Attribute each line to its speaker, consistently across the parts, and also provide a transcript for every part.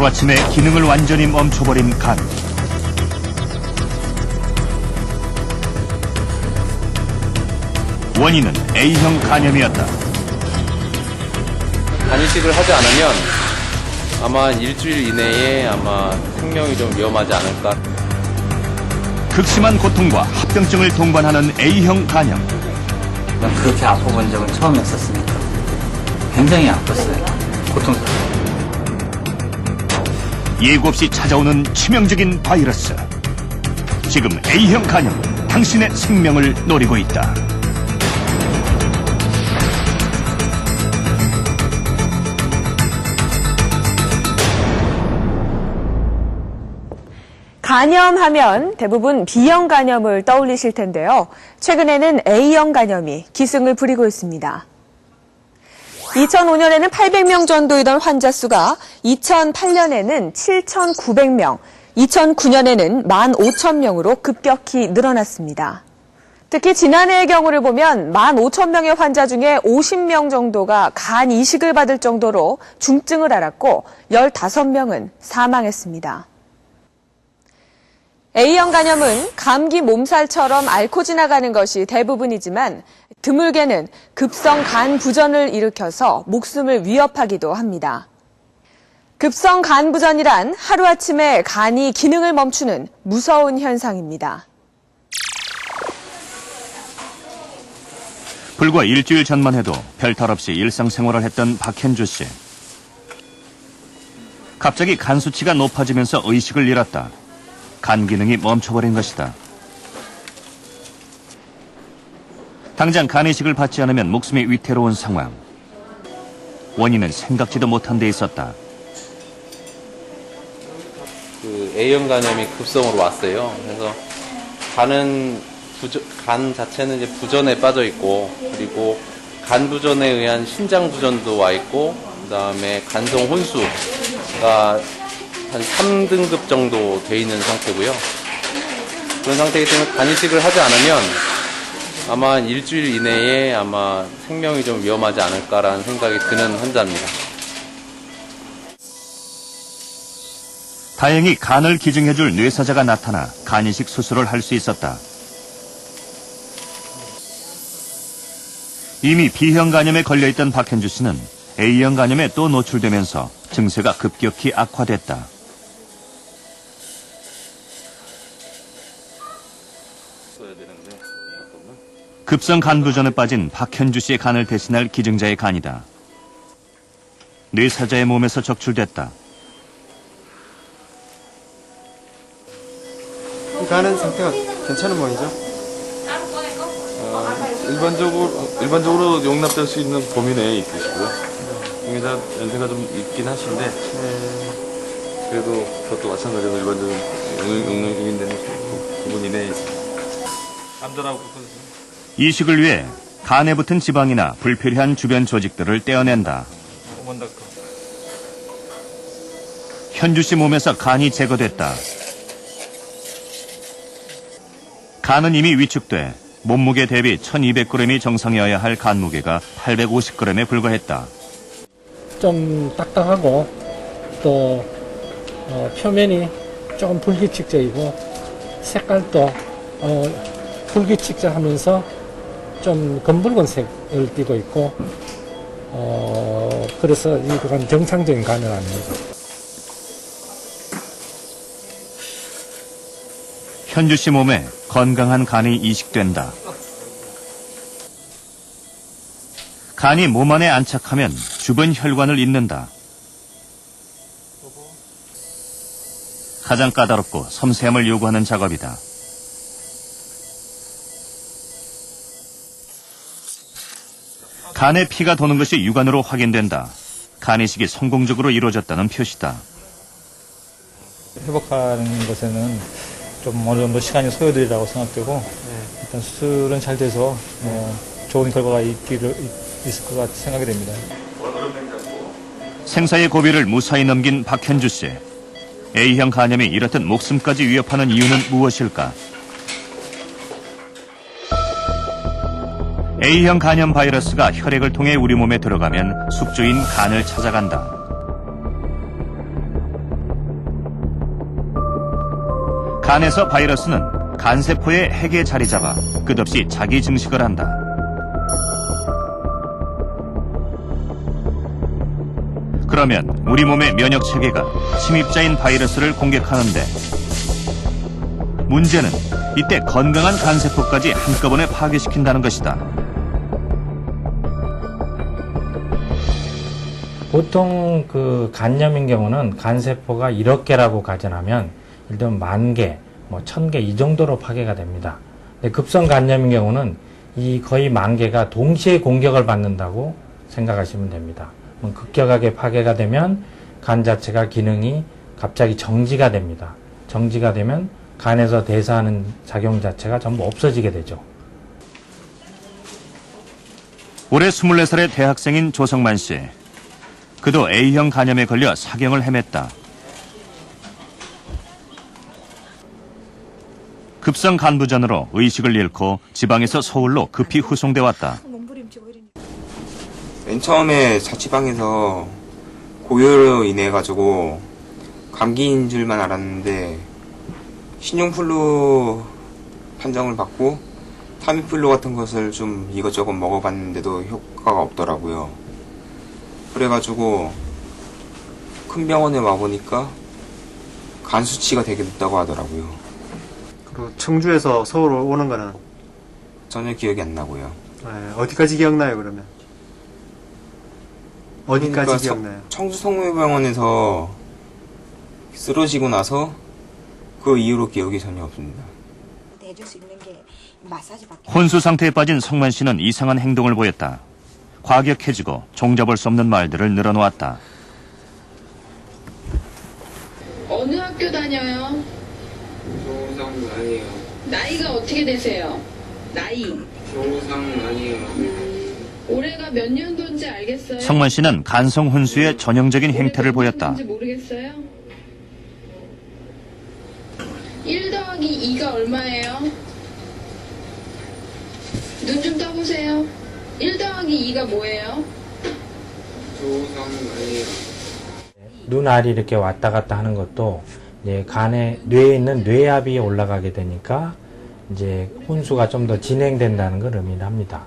Speaker 1: 하루아침에 기능을 완전히 멈춰버린 간. 원인은 A형 간염이었다.
Speaker 2: 간이식을 하지 않으면 아마 일주일 이내에 아마 생명이 좀 위험하지 않을까.
Speaker 1: 극심한 고통과 합병증을 동반하는 A형 간염.
Speaker 3: 그렇게 아파본 적은 처음이었으니까 굉장히 아팠어요. 고통스러워요.
Speaker 1: 예고 없이 찾아오는 치명적인 바이러스. 지금 A형 간염, 당신의 생명을 노리고 있다.
Speaker 4: 간염하면 대부분 B형 간염을 떠올리실 텐데요. 최근에는 A형 간염이 기승을 부리고 있습니다. 2005년에는 800명 정도이던 환자 수가 2008년에는 7,900명, 2009년에는 15,000명으로 급격히 늘어났습니다. 특히 지난해의 경우를 보면 15,000명의 환자 중에 50명 정도가 간 이식을 받을 정도로 중증을 앓았고 15명은 사망했습니다. A형 간염은 감기 몸살처럼 앓고 지나가는 것이 대부분이지만 드물게는 급성 간 부전을 일으켜서 목숨을 위협하기도 합니다. 급성 간 부전이란 하루아침에 간이 기능을 멈추는 무서운 현상입니다.
Speaker 1: 불과 일주일 전만 해도 별탈 없이 일상생활을 했던 박현주 씨. 갑자기 간 수치가 높아지면서 의식을 잃었다. 간 기능이 멈춰버린 것이다. 당장 간 이식을 받지 않으면 목숨이 위태로운 상황. 원인은 생각지도 못한 데 있었다.
Speaker 2: A형 간염이 급성으로 왔어요. 그래서 간 자체는 이제 부전에 빠져 있고, 그리고 간 부전에 의한 신장 부전도 와 있고, 그다음에 간성 혼수가 한 3등급 정도 돼 있는 상태고요. 그런 상태이기 때문에 간이식을 하지 않으면 아마 일주일 이내에 아마 생명이 좀 위험하지 않을까라는 생각이 드는 환자입니다.
Speaker 1: 다행히 간을 기증해줄 뇌사자가 나타나 간이식 수술을 할 수 있었다. 이미 B형 간염에 걸려있던 박현주 씨는 A형 간염에 또 노출되면서 증세가 급격히 악화됐다. 급성 간 부전에 빠진 박현주 씨의 간을 대신할 기증자의 간이다. 뇌사자의 몸에서 적출됐다.
Speaker 5: 간은 상태가 괜찮은 모양이죠? 일반적으로 용납될 수 있는 범위 내에 있으시고요. 용의자 연세가 좀 있긴 하신데, 그래도 그것도 마찬가지로 일반적인 용인되는 부분 이내에 있습니다. 안전하고
Speaker 1: 이식을 위해 간에 붙은 지방이나 불필요한 주변 조직들을 떼어낸다. 현주 씨 몸에서 간이 제거됐다. 간은 이미 위축돼 몸무게 대비 1200g이 정상이어야 할 간 무게가 850g에 불과했다.
Speaker 6: 좀 딱딱하고 또 표면이 조금 불규칙적이고 색깔도 불규칙적하면서 좀 검붉은색을 띠고 있고 그래서 이건 정상적인 간은 아닙니다.
Speaker 1: 현주 씨 몸에 건강한 간이 이식된다. 간이 몸 안에 안착하면 주변 혈관을 잇는다. 가장 까다롭고 섬세함을 요구하는 작업이다. 간에 피가 도는 것이 육안으로 확인된다. 간 이식이 성공적으로 이루어졌다는 표시다.
Speaker 7: 회복하는 것에는 좀 어느 정도 시간이 소요되리라고 생각되고, 일단 수술은 잘 돼서 좋은 결과가 있을 것 같이 생각이 됩니다.
Speaker 1: 생사의 고비를 무사히 넘긴 박현주 씨. A형 간염이 이렇듯 목숨까지 위협하는 이유는 무엇일까? A형 간염 바이러스가 혈액을 통해 우리 몸에 들어가면 숙주인 간을 찾아간다. 간에서 바이러스는 간세포의 핵에 자리 잡아 끝없이 자기 증식을 한다. 그러면 우리 몸의 면역 체계가 침입자인 바이러스를 공격하는데 문제는 이때 건강한 간세포까지 한꺼번에 파괴시킨다는 것이다.
Speaker 8: 보통 그 간염인 경우는 간세포가 1억 개라고 가정하면 일단 10,000개, 1,000개 이 정도로 파괴가 됩니다. 근데 급성 간염인 경우는 이 거의 10,000개가 동시에 공격을 받는다고 생각하시면 됩니다. 급격하게 파괴가 되면 간 자체가 기능이 갑자기 정지가 됩니다. 정지가 되면 간에서 대사하는 작용 자체가 전부 없어지게 되죠.
Speaker 1: 올해 24살의 대학생인 조성만 씨. 그도 A형 간염에 걸려 사경을 헤맸다. 급성 간부전으로 의식을 잃고 지방에서 서울로 급히 후송돼 왔다.
Speaker 9: 맨 처음에 자취방에서 고열로 인해 가지고 감기인 줄만 알았는데 신종플루 판정을 받고 타미플루 같은 것을 좀 이것저것 먹어봤는데도 효과가 없더라고요. 그래가지고 큰 병원에 와보니까 간 수치가 되게 높다고 하더라고요.
Speaker 10: 그리고 청주에서 서울 오는 거는
Speaker 9: 전혀 기억이 안 나고요.
Speaker 10: 어디까지 기억나요, 그러면? 어디까지
Speaker 9: 그러니까
Speaker 10: 기억나요?
Speaker 9: 청주 성모병원에서 쓰러지고 나서 그 이후로 기억이 전혀 없습니다.
Speaker 1: 혼수 상태에 빠진 성만 씨는 이상한 행동을 보였다. 과격해지고 종잡을 수 없는 말들을 늘어놓았다.
Speaker 11: 어느 학교 다녀요?
Speaker 9: 조상 아니에요.
Speaker 11: 나이가 어떻게 되세요? 나이.
Speaker 9: 조상 아니에요.
Speaker 11: 올해가 몇 년도인지 알겠어요?
Speaker 1: 성만 씨는 간성 혼수의 전형적인 행태를 보였다.
Speaker 11: 모르겠어요? 1 더하기 2가 얼마예요? 눈 좀 떠보세요. 1 더하기 2가 뭐예요?
Speaker 9: 조상 아니에요.
Speaker 8: 눈알이 이렇게 왔다 갔다 하는 것도 이제 뇌에 있는 뇌압이 올라가게 되니까 이제 혼수가 좀 더 진행된다는 걸 의미를 합니다.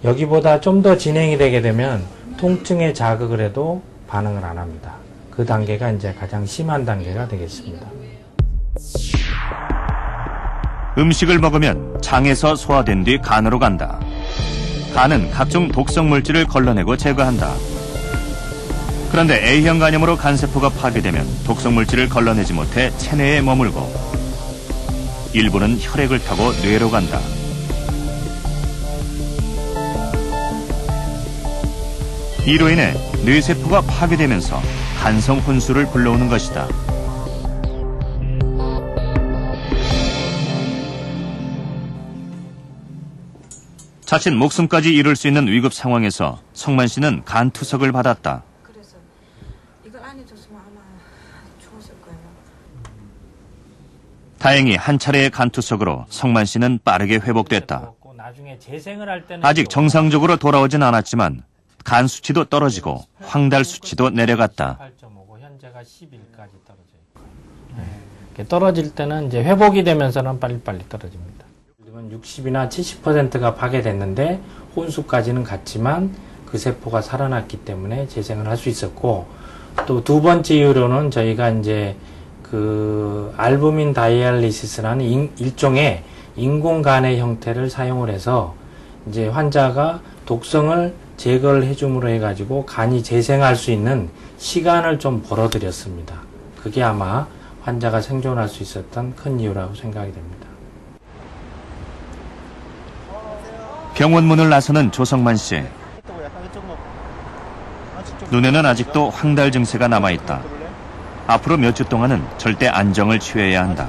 Speaker 8: 여기보다 좀 더 진행이 되게 되면 통증에 자극을 해도 반응을 안 합니다. 그 단계가 이제 가장 심한 단계가 되겠습니다.
Speaker 1: 음식을 먹으면 장에서 소화된 뒤 간으로 간다. 간은 각종 독성 물질을 걸러내고 제거한다. 그런데 A형 간염으로 간세포가 파괴되면 독성 물질을 걸러내지 못해 체내에 머물고 일부는 혈액을 타고 뇌로 간다. 이로 인해 뇌세포가 파괴되면서 간성 혼수를 불러오는 것이다. 자칫 목숨까지 잃을 수 있는 위급 상황에서 성만 씨는 간투석을 받았다.
Speaker 12: 그래서 이걸 안 해줬으면 아마 죽었을 거예요.
Speaker 1: 다행히 한 차례의 간투석으로 성만 씨는 빠르게 회복됐다.
Speaker 8: 나중에 재생을 할 때는
Speaker 1: 아직 정상적으로 돌아오진 않았지만 간 수치도 떨어지고 황달 수치도 내려갔다.
Speaker 8: 8.5고 현재가 11까지 떨어져 있고. 떨어질 때는 이제 회복이 되면서는 빨리빨리 떨어집니다. 60이나 70%가 파괴됐는데 혼수까지는 갔지만 그 세포가 살아났기 때문에 재생을 할 수 있었고, 또 두 번째 이유로는 저희가 이제 그 알부민 다이알리시스라는 일종의 인공간의 형태를 사용을 해서 이제 환자가 독성을 제거를 해줌으로 해가지고 간이 재생할 수 있는 시간을 좀 벌어들였습니다. 그게 아마 환자가 생존할 수 있었던 큰 이유라고 생각이 됩니다.
Speaker 1: 병원 문을 나서는 조성만 씨. 눈에는 아직도 황달 증세가 남아있다. 앞으로 몇 주 동안은 절대 안정을 취해야 한다.